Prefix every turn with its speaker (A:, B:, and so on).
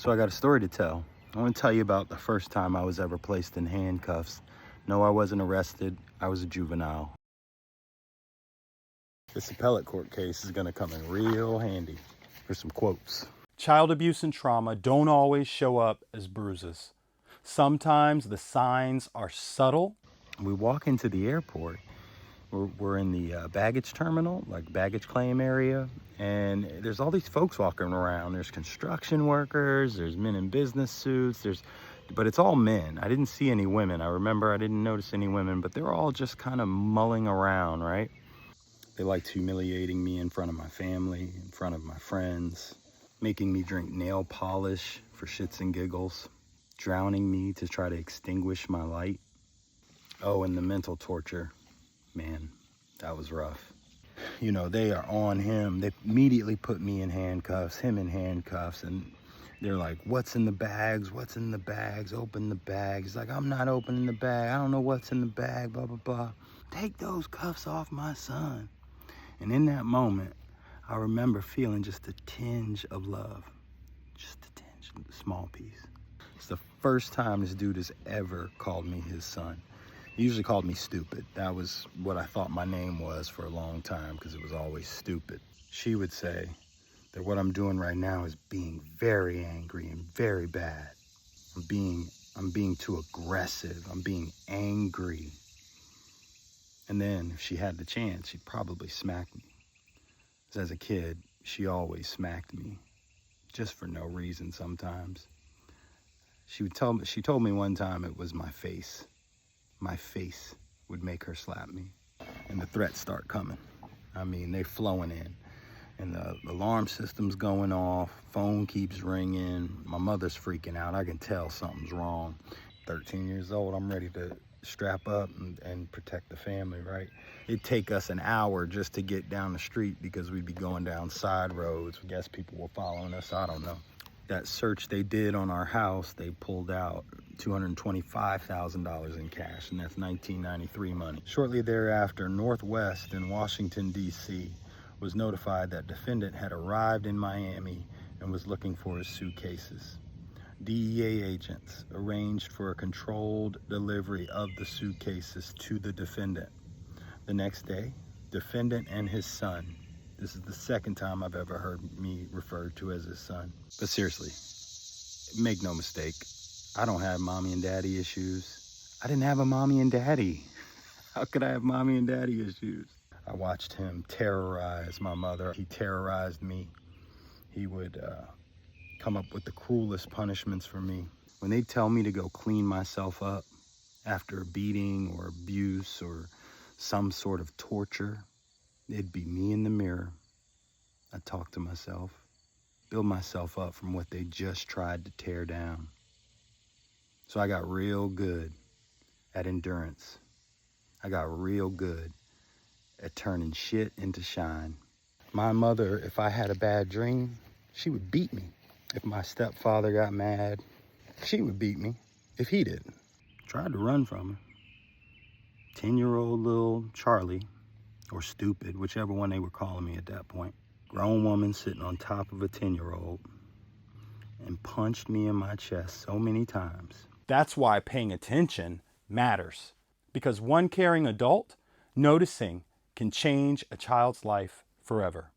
A: So I got a story to tell. I want to tell you about the first time I was ever placed in handcuffs. No, I wasn't arrested. I was a juvenile. This appellate court case is going to come in real handy for some quotes.
B: Child abuse and trauma don't always show up as bruises. Sometimes the signs are subtle.
A: We walk into the airport. We're in the baggage terminal, like baggage claim area, and there's all these folks walking around. There's construction workers, there's men in business suits, but it's all men. I didn't see any women. I remember I didn't notice any women, but they were all just kind of mulling around, right? They liked humiliating me in front of my family, in front of my friends, making me drink nail polish for shits and giggles, drowning me to try to extinguish my light. Oh, and the mental torture. Man, that was rough. You know, they are on him. They immediately put me in handcuffs, him in handcuffs, and they're like, what's in the bags? What's in the bags? Open the bag. He's like, I'm not opening the bag. I don't know what's in the bag, blah, blah, blah. Take those cuffs off my son. And in that moment, I remember feeling just a tinge of love. Just a tinge, a small piece. It's the first time this dude has ever called me his son. He usually called me stupid. That was what I thought my name was for a long time, because it was always stupid. She would say that what I'm doing right now is being very angry and very bad. I'm being too aggressive. I'm being angry. And then if she had the chance, she'd probably smack me. Because as a kid, she always smacked me, just for no reason sometimes. She told me one time it was my face. My face would make her slap me. And the threats start coming. I mean, they're flowing in. And the alarm system's going off. Phone keeps ringing. My mother's freaking out. I can tell something's wrong. 13 years old, I'm ready to strap up and protect the family, right? It'd take us an hour just to get down the street because we'd be going down side roads. I guess people were following us. I don't know. That search they did on our house, they pulled out $225,000 in cash, and that's 1993 money. Shortly thereafter, Northwest in Washington, D.C. was notified that defendant had arrived in Miami and was looking for his suitcases. DEA agents arranged for a controlled delivery of the suitcases to the defendant. The next day, defendant and his son. This is the second time I've ever heard me referred to as his son. But seriously, make no mistake, I don't have mommy and daddy issues. I didn't have a mommy and daddy. How could I have mommy and daddy issues? I watched him terrorize my mother. He terrorized me. He would come up with the cruelest punishments for me. When they tell me to go clean myself up after a beating or abuse or some sort of torture, it'd be me in the mirror. I'd talk to myself, build myself up from what they just tried to tear down. So I got real good at endurance. I got real good at turning shit into shine. My mother, if I had a bad dream, she would beat me. If my stepfather got mad, she would beat me if he didn't. Tried to run from her. 10-year-old little Charlie, or stupid, whichever one they were calling me at that point. Grown woman sitting on top of a 10-year-old and punched me in my chest so many times.
B: That's why paying attention matters. Because one caring adult noticing can change a child's life forever.